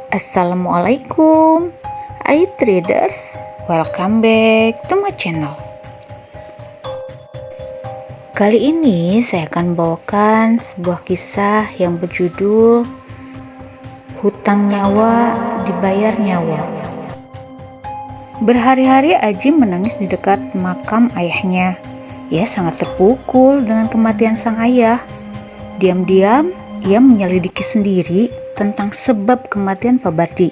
Assalamualaikum, traders. Welcome back to my channel. Kali ini saya akan bawakan sebuah kisah yang berjudul Hutang Nyawa Dibayar Nyawa. Berhari-hari Aji menangis di dekat makam ayahnya. Ia sangat terpukul dengan kematian sang ayah. Diam-diam ia menyelidiki sendiri tentang sebab kematian Pak Bardi.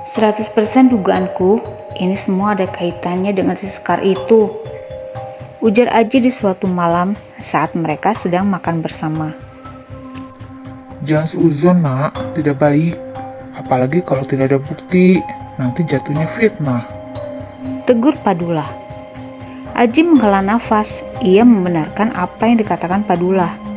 100% dugaanku, ini semua ada kaitannya dengan si Sekar itu, ujar Aji di suatu malam saat mereka sedang makan bersama. Jangan seuzon, nak, tidak baik. Apalagi kalau tidak ada bukti, nanti jatuhnya fitnah, tegur Padula. Aji menghela nafas, ia membenarkan apa yang dikatakan Padula.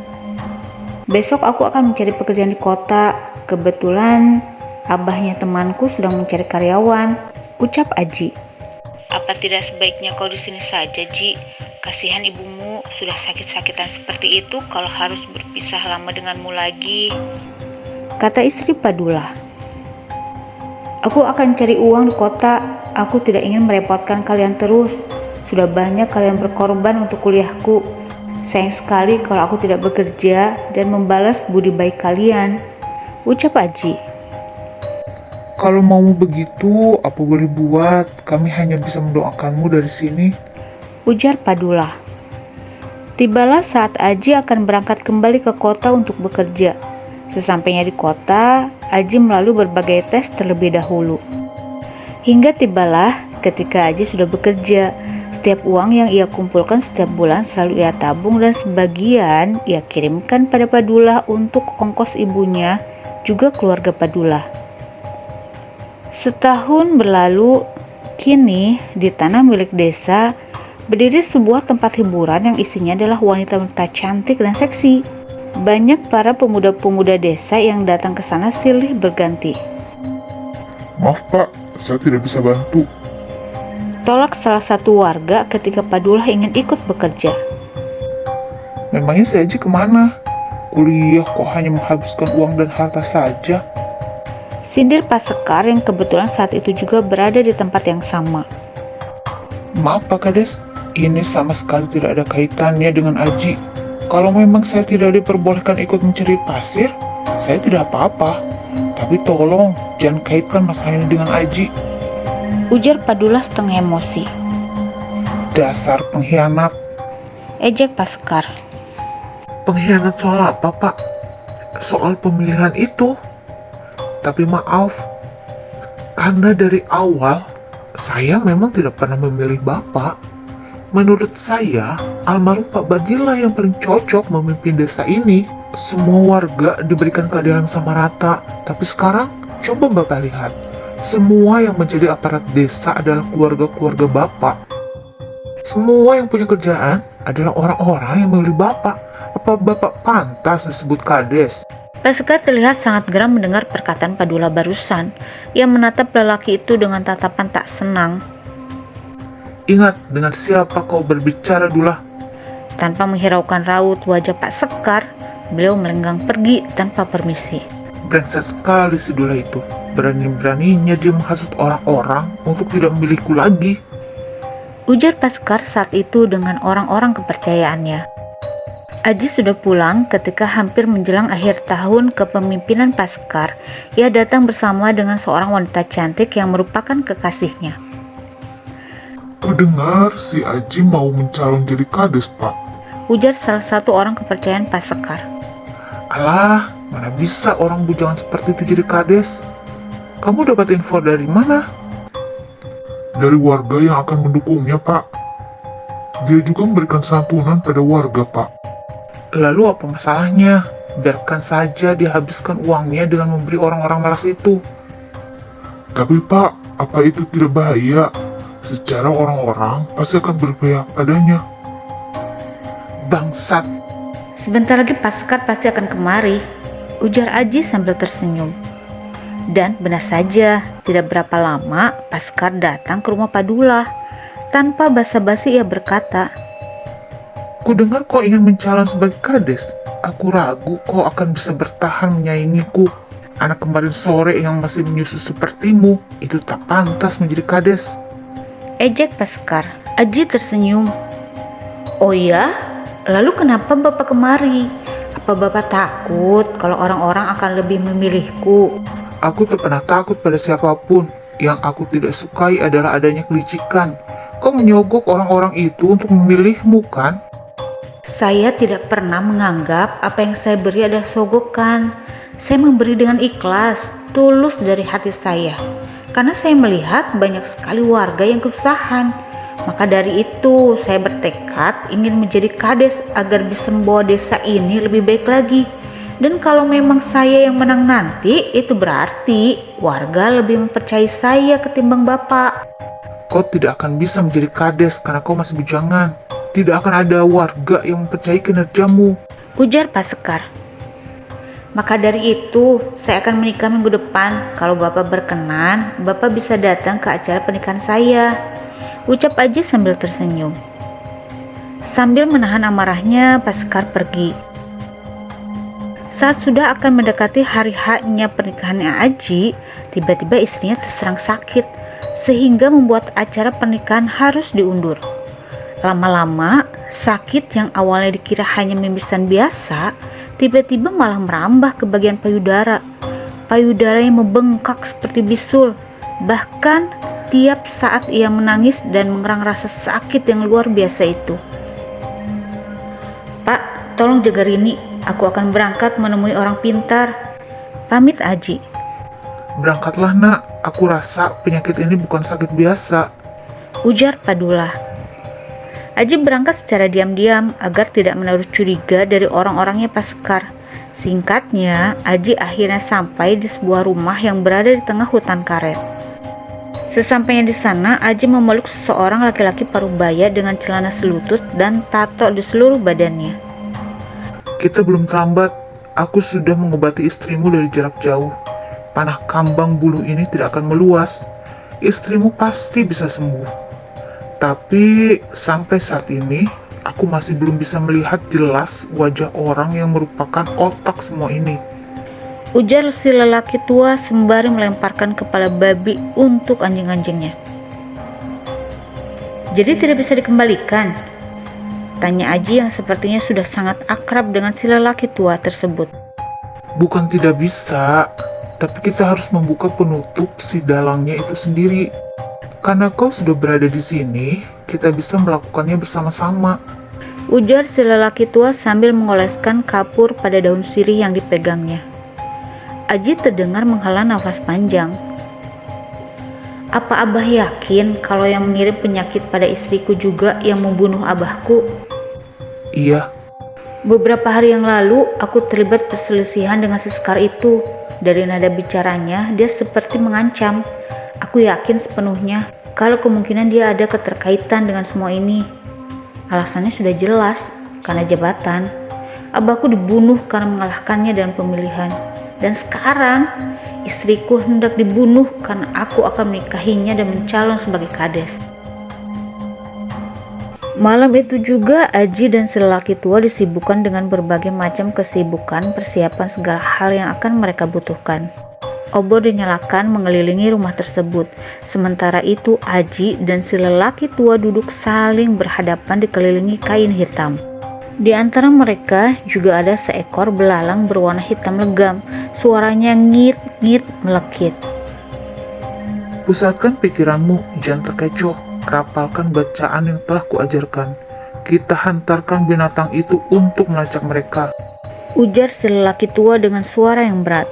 Besok aku akan mencari pekerjaan di kota. Kebetulan abahnya temanku sedang mencari karyawan, ucap Aji. Apa tidak sebaiknya kau di sini saja, Ji? Kasihan ibumu sudah sakit-sakitan seperti itu kalau harus berpisah lama denganmu lagi, kata istri Padula. Aku akan cari uang di kota. Aku tidak ingin merepotkan kalian terus. Sudah banyak kalian berkorban untuk kuliahku. Sayang sekali kalau aku tidak bekerja dan membalas budi baik kalian, ucap Aji. Kalau mau begitu, apa boleh buat? Kami hanya bisa mendoakanmu dari sini, ujar Padula. Tibalah saat Aji akan berangkat kembali ke kota untuk bekerja. Sesampainya di kota, Aji melalui berbagai tes terlebih dahulu. Hingga tibalah ketika Aji sudah bekerja. Setiap uang yang ia kumpulkan setiap bulan selalu ia tabung dan sebagian ia kirimkan pada Padula untuk ongkos ibunya, juga keluarga Padula. Setahun berlalu, kini di tanah milik desa berdiri sebuah tempat hiburan yang isinya adalah wanita-wanita cantik dan seksi. Banyak para pemuda-pemuda desa yang datang ke sana silih berganti. Maaf pak, saya tidak bisa bantu, Tolak salah satu warga ketika Padula ingin ikut bekerja. Memangnya si Aji kemana? Kuliah kok hanya menghabiskan uang dan harta saja? Sindir Pak Sekar yang kebetulan saat itu juga berada di tempat yang sama. Maaf Pak Kades, ini sama sekali tidak ada kaitannya dengan Aji. Kalau memang saya tidak diperbolehkan ikut mencari pasir, saya tidak apa-apa. Tapi tolong jangan kaitkan masalah ini dengan Aji, ujar Padula setengah emosi. Dasar pengkhianat. Ejek Pak Sekar. Pengkhianat soal apa pak? Soal pemilihan itu. Tapi maaf, karena dari awal saya memang tidak pernah memilih bapak. Menurut saya, almarhum Pak Bardilah yang paling cocok memimpin desa ini. Semua warga diberikan keadilan sama rata. Tapi sekarang, coba bapak lihat. Semua yang menjadi aparat desa adalah keluarga-keluarga bapak. Semua yang punya kerjaan adalah orang-orang yang memilih bapak. Apa bapak pantas disebut kades? Pak Sekar terlihat sangat geram mendengar perkataan Padula barusan. Ia menatap lelaki itu dengan tatapan tak senang. Ingat dengan siapa kau berbicara, Dula. Tanpa menghiraukan raut wajah Pak Sekar, beliau melenggang pergi tanpa permisi. Brengsek sekali si Dula itu. Berani-beraninya dia menghasut orang-orang untuk tidak memilihku lagi, ujar Pak Sekar saat itu dengan orang-orang kepercayaannya. Aji sudah pulang ketika hampir menjelang akhir tahun kepemimpinan Pak Sekar. Ia datang bersama dengan seorang wanita cantik yang merupakan kekasihnya. Kudengar si Aji mau mencalon jadi kades, Pak, ujar salah satu orang kepercayaan Pak Sekar. Alah, mana bisa orang bujangan seperti itu jadi kades? Kamu dapat info dari mana? Dari warga yang akan mendukungnya, Pak. Dia juga memberikan santunan pada warga, Pak. Lalu apa masalahnya? Biarkan saja dia habiskan uangnya dengan memberi orang-orang malas itu. Tapi Pak, apa itu tidak bahaya? Secara orang-orang pasti akan berpihak padanya. Bangsat. Sebentar lagi Pak Sekar pasti akan kemari, ujar Aji sambil tersenyum. Dan benar saja, tidak berapa lama Pak Sekar datang ke rumah Padula. Tanpa basa-basi ia berkata, Kudengar kau ingin mencalon sebagai kades. Aku ragu kau akan bisa bertahan menyaingiku. Anak kemarin sore yang masih menyusu sepertimu itu tak pantas menjadi kades. Ejek Pak Sekar. Aji tersenyum. Oh ya? Lalu kenapa Bapak kemari? Apa Bapak takut kalau orang-orang akan lebih memilihku? Aku tak pernah takut pada siapapun. Yang aku tidak sukai adalah adanya kelicikan. Kau menyogok orang-orang itu untuk memilihmu, kan? Saya tidak pernah menganggap apa yang saya beri adalah sogokan. Saya memberi dengan ikhlas, tulus dari hati saya. Karena saya melihat banyak sekali warga yang kesusahan. Maka dari itu saya bertekad ingin menjadi kades agar bisa membawa desa ini lebih baik lagi. Dan kalau memang saya yang menang nanti, itu berarti warga lebih mempercayai saya ketimbang Bapak. Kau tidak akan bisa menjadi kades karena kau masih bujangan. Tidak akan ada warga yang mempercayai kinerjamu, ujar Pak Sekar. Maka dari itu, saya akan menikah minggu depan. Kalau Bapak berkenan, Bapak bisa datang ke acara pernikahan saya, ucap Aji sambil tersenyum. Sambil menahan amarahnya, Pak Sekar pergi. Saat sudah akan mendekati hari H-nya pernikahannya Aji, tiba-tiba istrinya terserang sakit, sehingga membuat acara pernikahan harus diundur. Lama-lama, sakit yang awalnya dikira hanya mimisan biasa, tiba-tiba malah merambah ke bagian payudara. Payudara yang membengkak seperti bisul. Bahkan, tiap saat ia menangis dan mengerang rasa sakit yang luar biasa itu. Pak, tolong jaga Rini. Aku akan berangkat menemui orang pintar. Pamit Aji. Berangkatlah nak, aku rasa penyakit ini bukan sakit biasa, ujar Padula. Aji berangkat secara diam-diam agar tidak menaruh curiga dari orang-orangnya Pak Sekar. Singkatnya, Aji akhirnya sampai di sebuah rumah yang berada di tengah hutan karet. Sesampainya di sana, Aji memeluk seseorang laki-laki parubaya dengan celana selutut dan tato di seluruh badannya. Kita belum terlambat, aku sudah mengobati istrimu dari jarak jauh. Panah kambang bulu ini tidak akan meluas. Istrimu pasti bisa sembuh. Tapi sampai saat ini, aku masih belum bisa melihat jelas wajah orang yang merupakan otak semua ini, ujar si lelaki tua sembari melemparkan kepala babi untuk anjing-anjingnya. Jadi tidak bisa dikembalikan? Tanya Aji yang sepertinya sudah sangat akrab dengan si lelaki tua tersebut. Bukan tidak bisa, tapi kita harus membuka penutup si dalangnya itu sendiri. Karena kau sudah berada di sini, kita bisa melakukannya bersama-sama, ujar si lelaki tua sambil mengoleskan kapur pada daun sirih yang dipegangnya. Aji terdengar menghela nafas panjang. Apa Abah yakin kalau yang mengirim penyakit pada istriku juga yang membunuh abahku? Iya. Beberapa hari yang lalu, aku terlibat perselisihan dengan si Sekar itu. Dari nada bicaranya, dia seperti mengancam. Aku yakin sepenuhnya kalau kemungkinan dia ada keterkaitan dengan semua ini. Alasannya sudah jelas, karena jabatan. Abahku dibunuh karena mengalahkannya dalam pemilihan. Dan sekarang, istriku hendak dibunuh karena aku akan menikahinya dan mencalon sebagai kades. Malam itu juga Aji dan si lelaki tua disibukkan dengan berbagai macam kesibukan persiapan segala hal yang akan mereka butuhkan. Obor dinyalakan mengelilingi rumah tersebut. Sementara itu Aji dan si lelaki tua duduk saling berhadapan dikelilingi kain hitam. Di antara mereka juga ada seekor belalang berwarna hitam legam. Suaranya ngit-ngit melekit. Pusatkan pikiranmu, jangan terkecoh. Rapalkan bacaan yang telah kuajarkan. Kita hantarkan binatang itu untuk melacak mereka, ujar si lelaki tua dengan suara yang berat.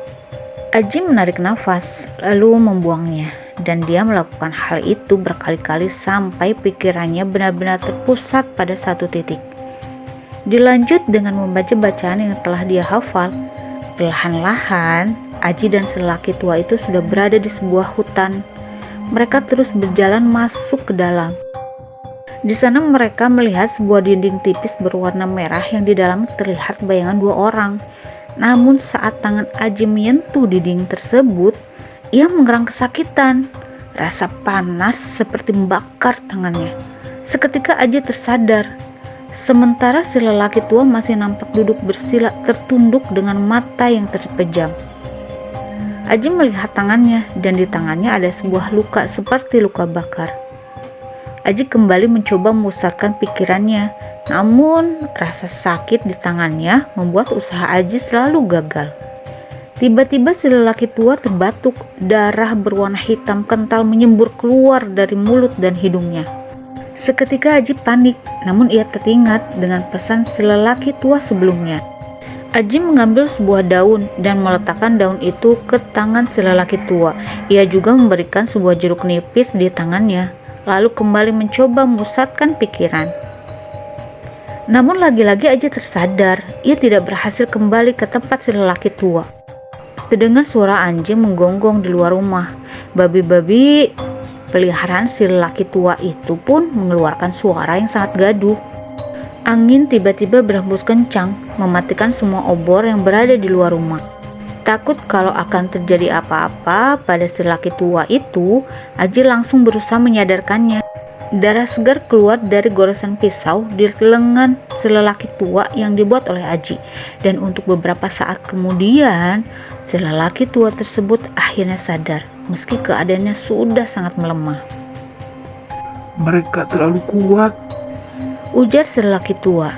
Aji menarik nafas, lalu membuangnya, dan dia melakukan hal itu berkali-kali sampai pikirannya benar-benar terpusat pada satu titik. Dilanjut dengan membaca bacaan yang telah dia hafal. Perlahan-lahan, Aji dan si lelaki tua itu sudah berada di sebuah hutan. Mereka terus berjalan masuk ke dalam. Di sana mereka melihat sebuah dinding tipis berwarna merah yang di dalam terlihat bayangan dua orang. Namun saat tangan Aji menyentuh dinding tersebut, ia mengerang kesakitan. Rasa panas seperti membakar tangannya. Seketika Aji tersadar. Sementara si lelaki tua masih nampak duduk bersila tertunduk dengan mata yang terpejam. Aji melihat tangannya, dan di tangannya ada sebuah luka seperti luka bakar. Aji kembali mencoba memusatkan pikirannya, namun rasa sakit di tangannya membuat usaha Aji selalu gagal. Tiba-tiba si lelaki tua terbatuk, darah berwarna hitam kental menyembur keluar dari mulut dan hidungnya. Seketika Aji panik, namun ia teringat dengan pesan si lelaki tua sebelumnya. Aji mengambil sebuah daun dan meletakkan daun itu ke tangan si lelaki tua. Ia juga memberikan sebuah jeruk nipis di tangannya, lalu kembali mencoba memusatkan pikiran. Namun lagi-lagi Aji tersadar, ia tidak berhasil kembali ke tempat si lelaki tua. Terdengar suara anjing menggonggong di luar rumah. Babi-babi peliharaan si lelaki tua itu pun mengeluarkan suara yang sangat gaduh. Angin tiba-tiba berhembus kencang, mematikan semua obor yang berada di luar rumah. Takut kalau akan terjadi apa-apa pada si lelaki tua itu, Aji langsung berusaha menyadarkannya. Darah segar keluar dari goresan pisau di lengan si lelaki tua yang dibuat oleh Aji. Dan untuk beberapa saat kemudian, si lelaki tua tersebut akhirnya sadar, meski keadaannya sudah sangat melemah. Mereka terlalu kuat. Ujar si lelaki tua.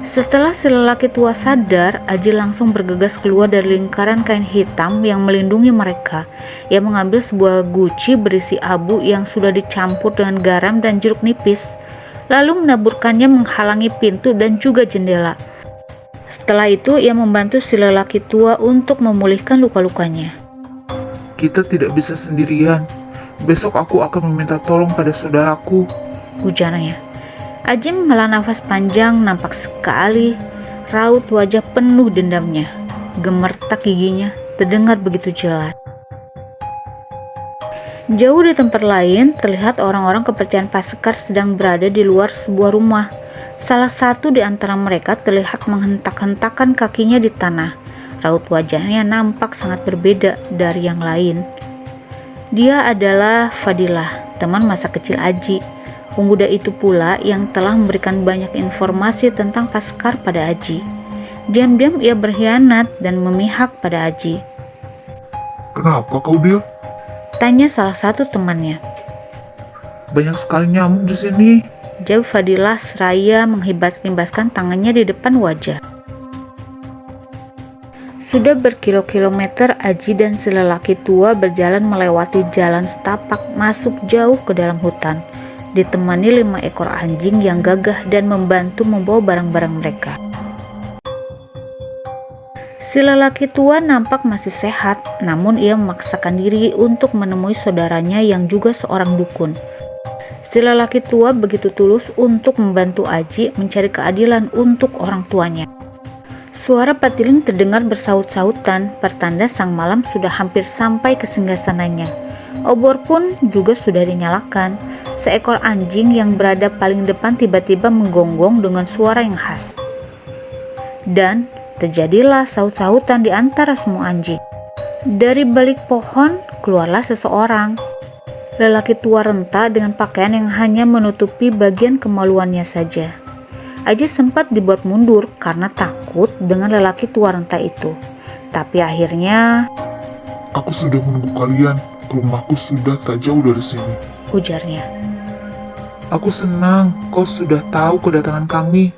Setelah si lelaki tua sadar, Aji langsung bergegas keluar dari lingkaran kain hitam yang melindungi mereka. Ia mengambil sebuah guci berisi abu yang sudah dicampur dengan garam dan jeruk nipis, lalu menaburkannya menghalangi pintu dan juga jendela. Setelah itu, ia membantu si lelaki tua untuk memulihkan luka-lukanya. Kita tidak bisa sendirian. Besok aku akan meminta tolong pada saudaraku, ujarnya. Aji menghela nafas panjang, nampak sekali raut wajah penuh dendamnya. Gemertak giginya terdengar begitu jelas. Jauh di tempat lain, terlihat orang-orang kepercayaan Pak Sekar sedang berada di luar sebuah rumah. Salah satu di antara mereka terlihat menghentak-hentakan kakinya di tanah. Raut wajahnya nampak sangat berbeda dari yang lain. Dia adalah Fadilah, teman masa kecil Aji. Pemuda itu pula yang telah memberikan banyak informasi tentang Pak Sekar pada Aji. Diam-diam ia berkhianat dan memihak pada Aji. Kenapa kau, Dil? Tanya salah satu temannya. Banyak sekali nyamuk di sini. Jawab Fadilah seraya menghibas-hibaskan tangannya di depan wajah. Sudah berkilo-kilometer Aji dan si lelaki tua berjalan melewati jalan setapak masuk jauh ke dalam hutan, ditemani 5 ekor anjing yang gagah dan membantu membawa barang-barang mereka. Si lelaki tua nampak masih sehat, namun ia memaksakan diri untuk menemui saudaranya yang juga seorang dukun. Si lelaki tua begitu tulus untuk membantu Aji mencari keadilan untuk orang tuanya. Suara patiling terdengar bersaut-sautan, pertanda sang malam sudah hampir sampai ke singgasananya. Obor pun juga sudah dinyalakan. Seekor anjing yang berada paling depan tiba-tiba menggonggong dengan suara yang khas. Dan terjadilah saut-sautan di antara semua anjing. Dari balik pohon keluarlah seseorang. Lelaki tua renta dengan pakaian yang hanya menutupi bagian kemaluannya saja. Aji sempat dibuat mundur karena takut dengan lelaki tua renta itu. Tapi akhirnya, aku sudah menunggu kalian. Rumahku sudah tak jauh dari sini, ujarnya. Aku senang kau sudah tahu kedatangan kami,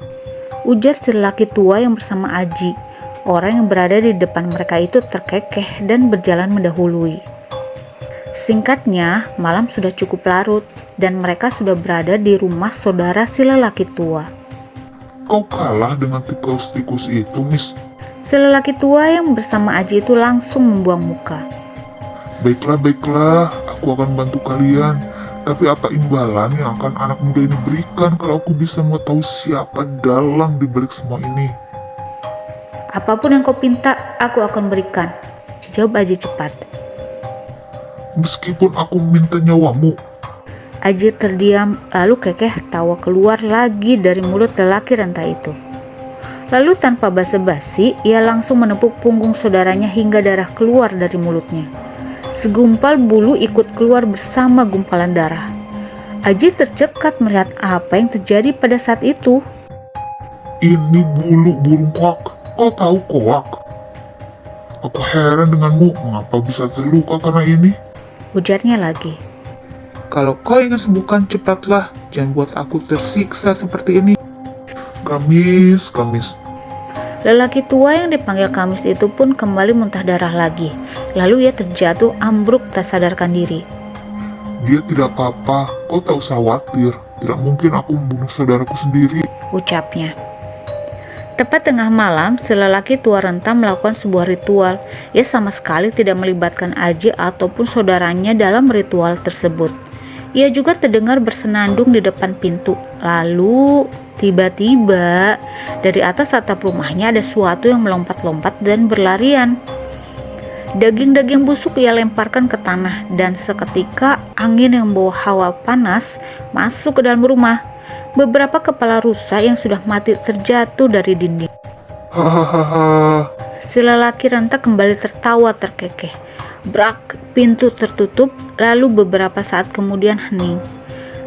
ujar si lelaki tua yang bersama Aji. Orang yang berada di depan mereka itu terkekeh dan berjalan mendahului. Singkatnya, malam sudah cukup larut dan mereka sudah berada di rumah saudara si lelaki tua. Kau kalah dengan tikus-tikus itu, Miss. Si lelaki tua yang bersama Aji itu langsung membuang muka. Baiklah, aku akan bantu kalian. Tapi apa imbalan yang akan anak muda ini berikan kalau aku bisa mengetahui siapa dalang di balik semua ini? Apapun yang kau pinta, aku akan berikan, jawab Aji cepat. Meskipun aku minta nyawamu. Aji terdiam, lalu kekeh tawa keluar lagi dari mulut lelaki renta itu. Lalu tanpa basa-basi, ia langsung menepuk punggung saudaranya hingga darah keluar dari mulutnya. Segumpal bulu ikut keluar bersama gumpalan darah. Aji tercekat melihat apa yang terjadi pada saat itu. Ini bulu burung koak. Kau tahu koak? Aku heran denganmu, mengapa bisa terluka karena ini? Ujarnya lagi. Kalau kau ingin sembuhkan, cepatlah. Jangan buat aku tersiksa seperti ini. Kamis. Lelaki tua yang dipanggil Kamis itu pun kembali muntah darah lagi. Lalu ia terjatuh ambruk tak sadarkan diri. Dia tidak apa-apa, kau tak usah khawatir. Tidak mungkin aku membunuh saudaraku sendiri. Ucapnya. Tepat tengah malam, si lelaki tua renta melakukan sebuah ritual. Ia sama sekali tidak melibatkan Aji ataupun saudaranya dalam ritual tersebut. Ia juga terdengar bersenandung di depan pintu. Lalu, tiba-tiba, dari atas atap rumahnya ada sesuatu yang melompat-lompat dan berlarian. Daging-daging busuk ia lemparkan ke tanah dan seketika angin yang membawa hawa panas masuk ke dalam rumah. Beberapa kepala rusa yang sudah mati terjatuh dari dinding. Hahaha. Si lelaki renta kembali tertawa terkekeh. Brak, pintu tertutup, lalu beberapa saat kemudian hening.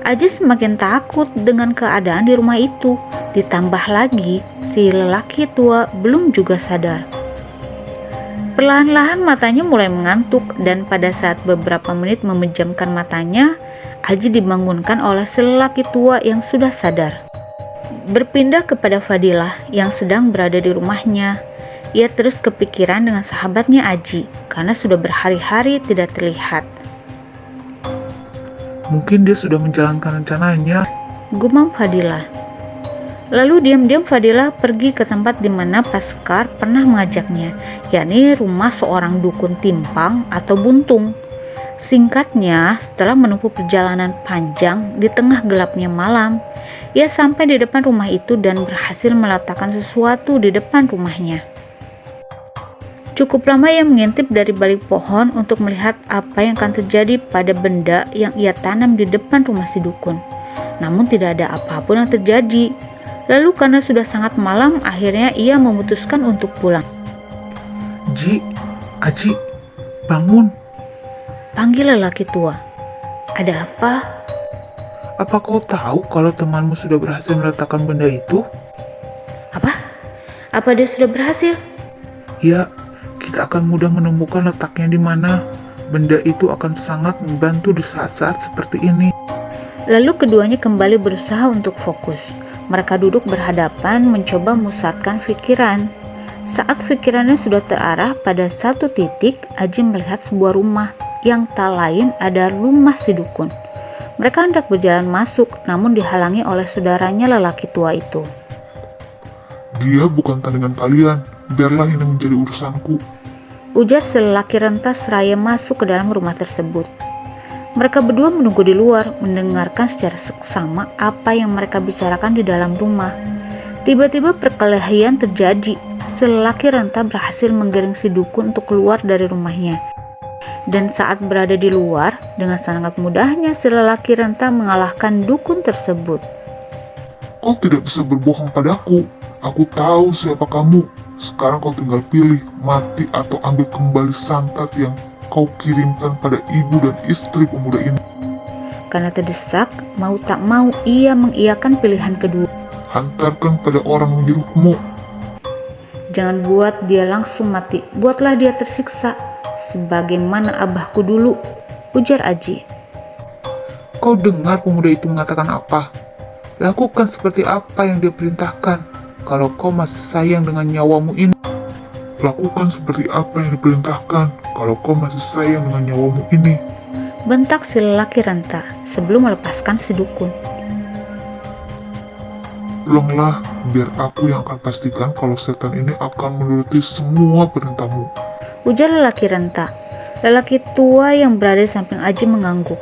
Aji semakin takut dengan keadaan di rumah itu. Ditambah lagi, si lelaki tua belum juga sadar. Perlahan-lahan matanya mulai mengantuk dan pada saat beberapa menit memejamkan matanya, Aji dibangunkan oleh si lelaki tua yang sudah sadar. Berpindah kepada Fadilah yang sedang berada di rumahnya, ia terus kepikiran dengan sahabatnya Aji karena sudah berhari-hari tidak terlihat. Mungkin dia sudah menjalankan rencananya. Gumam Fadilah. Lalu diam-diam Fadilah pergi ke tempat di mana Paskar pernah mengajaknya, yakni rumah seorang dukun timpang atau buntung. Singkatnya, setelah menempuh perjalanan panjang di tengah gelapnya malam, ia sampai di depan rumah itu dan berhasil meletakkan sesuatu di depan rumahnya. Cukup lama ia mengintip dari balik pohon untuk melihat apa yang akan terjadi pada benda yang ia tanam di depan rumah si dukun. Namun tidak ada apapun yang terjadi. Lalu karena sudah sangat malam, akhirnya ia memutuskan untuk pulang. Aji, bangun. Panggil lelaki tua. Ada apa? Apa kau tahu kalau temanmu sudah berhasil meletakkan benda itu? Apa? Apa dia sudah berhasil? Ya, kita akan mudah menemukan letaknya di mana. Benda itu akan sangat membantu di saat-saat seperti ini. Lalu keduanya kembali berusaha untuk fokus. Mereka duduk berhadapan mencoba memusatkan pikiran. Saat pikirannya sudah terarah pada satu titik, Aji melihat sebuah rumah yang tak lain ada rumah si dukun. Mereka hendak berjalan masuk, namun dihalangi oleh saudaranya lelaki tua itu. Dia bukan tandingan kalian, biarlah ini menjadi urusanku. Ujar si lelaki renta seraya masuk ke dalam rumah tersebut. Mereka berdua menunggu di luar, mendengarkan secara seksama apa yang mereka bicarakan di dalam rumah. Tiba-tiba perkelahian terjadi. Si lelaki renta berhasil menggiring si dukun untuk keluar dari rumahnya. Dan saat berada di luar, dengan sangat mudahnya si lelaki renta mengalahkan dukun tersebut. Kau tidak bisa berbohong padaku. Aku tahu siapa kamu. Sekarang kau tinggal pilih, mati atau ambil kembali santet yang kau kirimkan pada ibu dan istri pemuda ini. Karena terdesak, mau tak mau ia mengiyakan pilihan kedua. Hantarkan pada orang menyuruhmu. Jangan buat dia langsung mati, buatlah dia tersiksa. Sebagaimana abahku dulu, ujar Aji. Kau dengar pemuda itu mengatakan apa? Lakukan seperti apa yang dia perintahkan. Kalau kau masih sayang dengan nyawamu ini. Lakukan seperti apa yang diperintahkan kalau kau masih sayang dengan nyawamu ini. Bentak si lelaki renta sebelum melepaskan si dukun. Pulanglah, biar aku yang akan pastikan kalau setan ini akan menuruti semua perintahmu. Ujar lelaki renta. Lelaki tua yang berada di samping Aji mengangguk.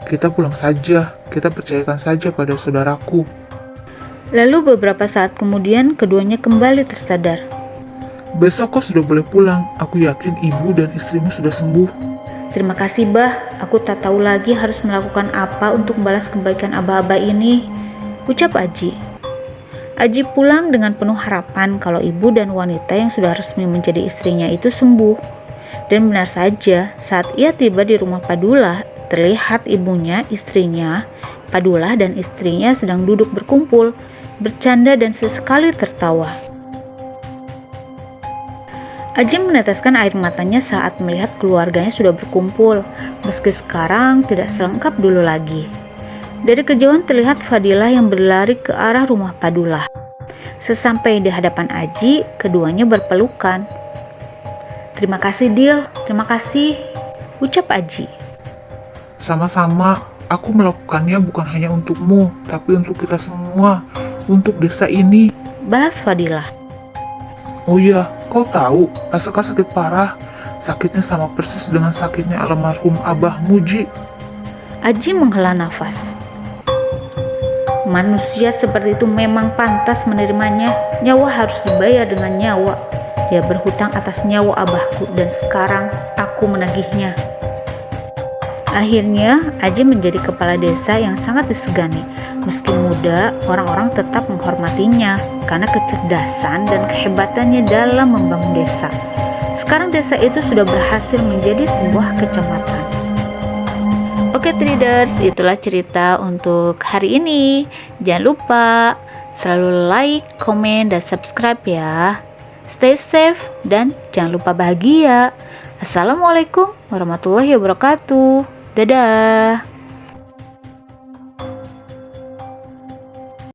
Kita pulang saja, kita percayakan saja pada saudaraku. Lalu beberapa saat kemudian keduanya kembali tersadar. Besok kau sudah boleh pulang, aku yakin ibu dan istrimu sudah sembuh. Terima kasih bah, aku tak tahu lagi harus melakukan apa untuk membalas kebaikan abah-abah ini, ucap Aji. Aji pulang dengan penuh harapan kalau ibu dan wanita yang sudah resmi menjadi istrinya itu sembuh. Dan benar saja, saat ia tiba di rumah Padula, terlihat ibunya, istrinya, Padula dan istrinya sedang duduk berkumpul, bercanda dan sesekali tertawa. Aji meneteskan air matanya saat melihat keluarganya sudah berkumpul, meski sekarang tidak selengkap dulu lagi. Dari kejauhan terlihat Fadilah yang berlari ke arah rumah Padullah. Sesampai di hadapan Aji, keduanya berpelukan. "Terima kasih, Dil. Terima kasih," ucap Aji. Sama-sama, aku melakukannya bukan hanya untukmu, tapi untuk kita semua, untuk desa ini. Balas Fadilah. Oh iya, kau tahu, Aseka sakit parah. Sakitnya sama persis dengan sakitnya almarhum Abah Muji. Aji menghela nafas. Manusia seperti itu memang pantas menerimanya. Nyawa harus dibayar dengan nyawa. Dia berhutang atas nyawa abahku dan sekarang aku menagihnya. Akhirnya, Aji menjadi kepala desa yang sangat disegani. Meski muda, orang-orang tetap menghormatinya karena kecerdasan dan kehebatannya dalam membangun desa. Sekarang desa itu sudah berhasil menjadi sebuah kecamatan. Oke traders, itulah cerita untuk hari ini. Jangan lupa selalu like, komen, dan subscribe ya. Stay safe dan jangan lupa bahagia. Assalamualaikum warahmatullahi wabarakatuh. Dadah.